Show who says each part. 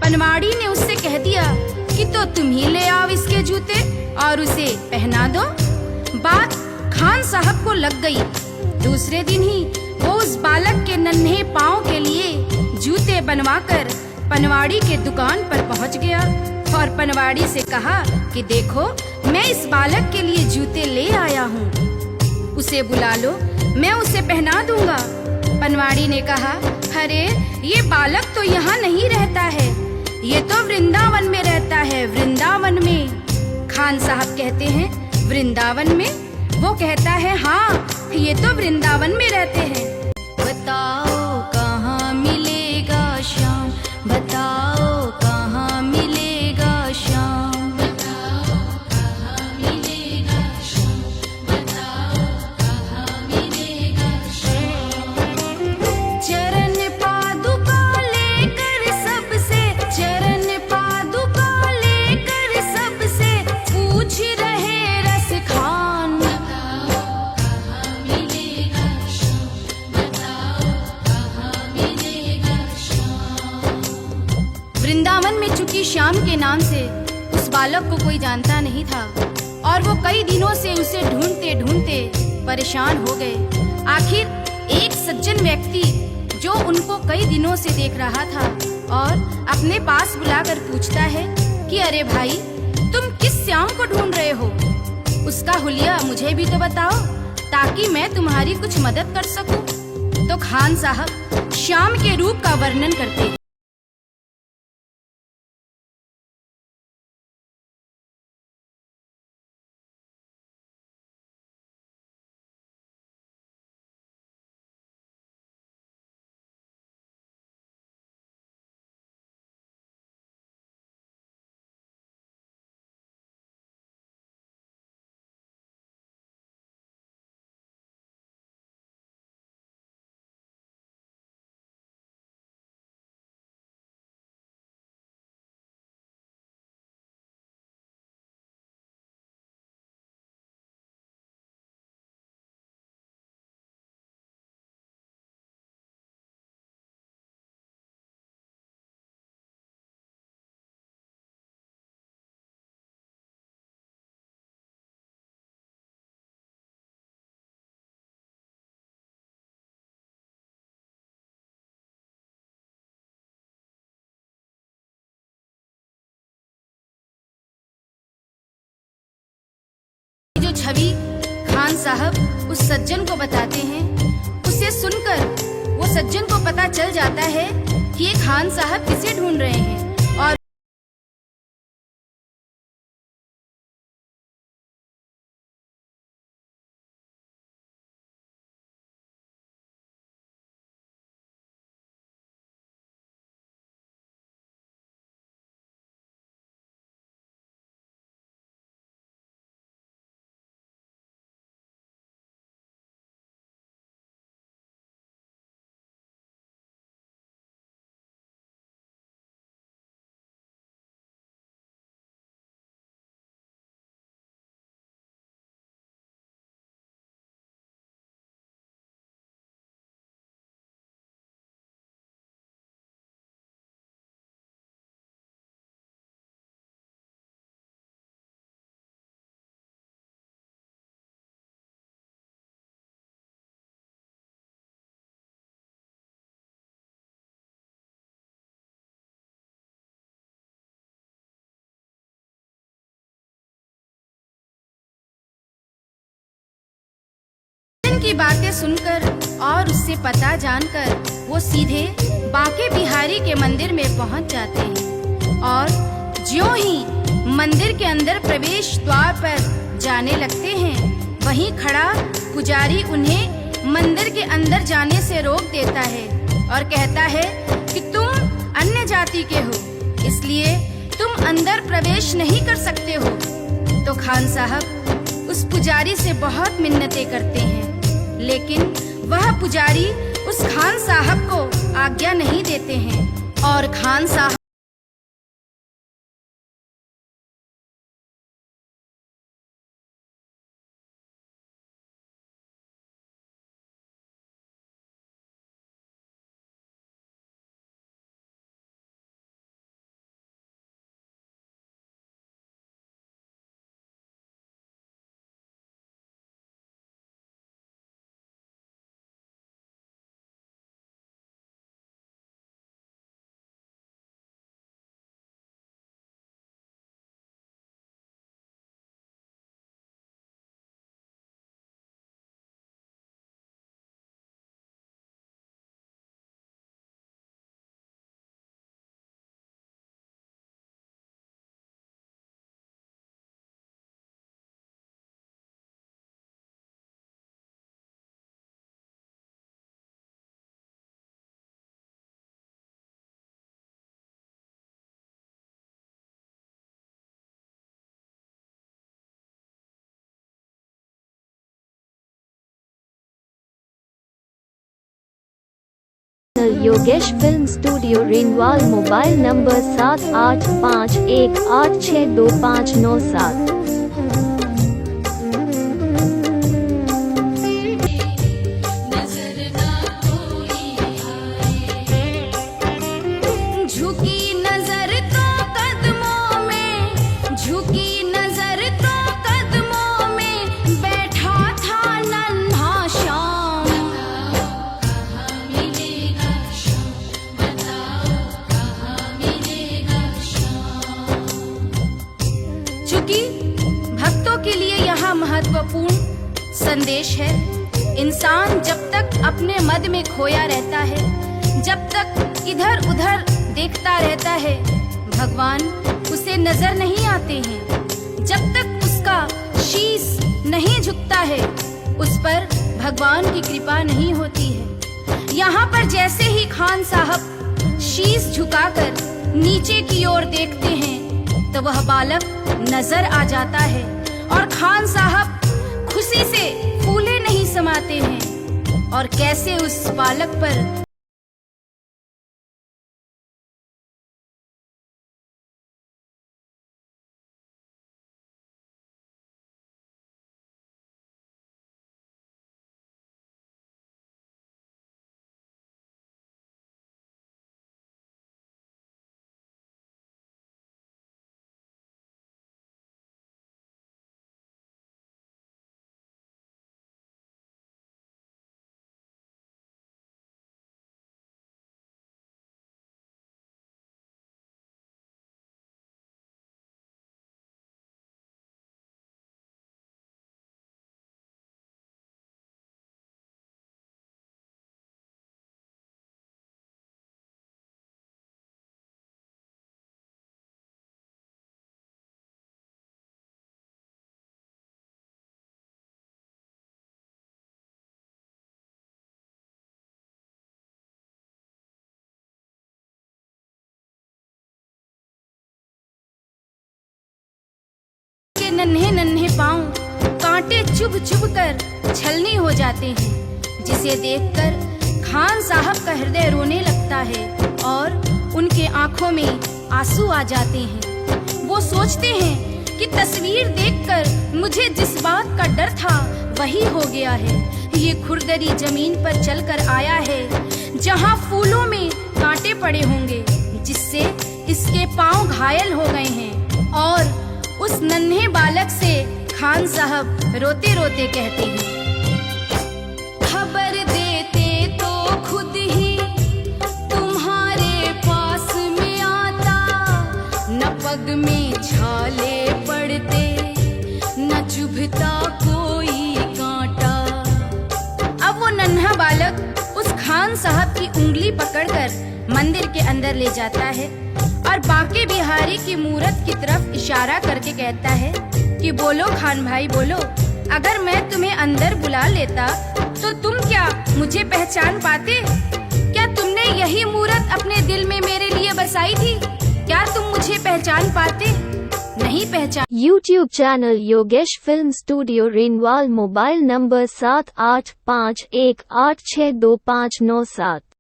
Speaker 1: पनवाड़ी ने उससे कह दिया कि तो तुम ही ले आओ इसके जूते और उसे पहना दो। बात खान साहब को लग गई। दूसरे दिन ही वो उस बालक के नन्हे पाँव के लिए जूते बनवाकर पनवाड़ी के दुकान पर पहुंच गया और पनवाड़ी से कहा कि देखो, मैं इस बालक के लिए जूते ले आया हूँ, उसे बुला लो, मैं उसे पहना दूंगा। पनवाड़ी ने कहा, अरे ये बालक तो यहाँ नहीं रहता है, ये तो वृंदावन में रहता है, वृंदावन में। खान साहब कहते हैं, वृंदावन में? वो कहता है, हाँ, ये तो वृंदावन में रहते हैं। बताओ कहाँ मिलेगा श्याम, बताओ कहाँ मिलेगा श्याम, बताओ कहाँ मिलेगा श्याम, बताओ कहाँ मिलेगा श्याम। चरण पादुका लेकर सबसे, चरण पादुका लेकर सबसे पूछ रहे रस खान, बताओ कहाँ मिलेगा श्याम, बताओ कहाँ मिलेगा श्याम। वृंदावन में चूंकि श्याम के नाम से उस बालक को कोई जानता नहीं था और वो कई दिनों से उसे ढूंढते ढूंढते परेशान हो गए। आखिर एक सज्जन व्यक्ति जो उनको कई दिनों से देख रहा था और अपने पास बुलाकर पूछता है कि अरे भाई, तुम किस श्याम को ढूंढ रहे हो? उसका हुलिया मुझे भी तो बताओ ताकि मैं तुम्हारी कुछ मदद कर सकूं। तो खान साहब श्याम के रूप का वर्णन करते हैं। जो छवि खान साहब उस सज्जन को बताते हैं, उसे सुनकर वो सज्जन को पता चल जाता है कि ये खान साहब किसे ढूंढ रहे हैं। और की बातें सुनकर और उससे पता जानकर वो सीधे बांके बिहारी के मंदिर में पहुंच जाते हैं और ज्यों ही मंदिर के अंदर प्रवेश द्वार पर जाने लगते हैं, वहीं खड़ा पुजारी उन्हें मंदिर के अंदर जाने से रोक देता है और कहता है कि तुम अन्य जाति के हो, इसलिए तुम अंदर प्रवेश नहीं कर सकते हो। तो खान साहब उस पुजारी से बहुत मिन्नतें करते हैं, लेकिन वह पुजारी उस खान साहब को आज्ञा नहीं देते हैं और खान साहब
Speaker 2: Yogesh film studio renewal mobile number 7851862597।
Speaker 1: चूंकि भक्तों के लिए यहाँ महत्वपूर्ण संदेश है, इंसान जब तक अपने मद में खोया रहता है, जब तक इधर उधर देखता रहता है, भगवान उसे नजर नहीं आते हैं। जब तक उसका शीश नहीं झुकता है, उस पर भगवान की कृपा नहीं होती है। यहाँ पर जैसे ही खान साहब शीश झुकाकर नीचे की ओर देखते हैं तो वह बालक नजर आ जाता है और खान साहब खुशी से फूले नहीं समाते हैं और कैसे उस बालक पर नन्हे नन्हे पांव कांटे चुभ चुभ कर छलनी हो जाते हैं, जिसे देखकर खान साहब का हृदय रोने लगता है और उनके आंखों में आंसू आ जाते हैं। वो सोचते हैं कि तस्वीर देखकर मुझे जिस बात का डर था वही हो गया है। ये खुरदरी जमीन पर चलकर आया है जहाँ फूलों में कांटे पड़े होंगे, जिससे इसके पांव घायल हो गए हैं। और उस नन्हे बालक से खान साहब रोते रोते कहते हैं, खबर देते तो खुद ही तुम्हारे पास में आता, न पग में छाले पड़ते न चुभता कोई कांटा। अब वो नन्हा बालक उस खान साहब की उंगली पकड़कर मंदिर के अंदर ले जाता है और बांके बिहारी की मूरत की तरफ इशारा करके कहता है कि बोलो खान भाई बोलो, अगर मैं तुम्हें अंदर बुला लेता तो तुम क्या मुझे पहचान पाते? क्या तुमने यही मूरत अपने दिल में मेरे लिए बसाई थी? क्या तुम मुझे पहचान पाते? नहीं पहचान।
Speaker 2: YouTube channel Yogesh film studio renewal mobile number 7851862597।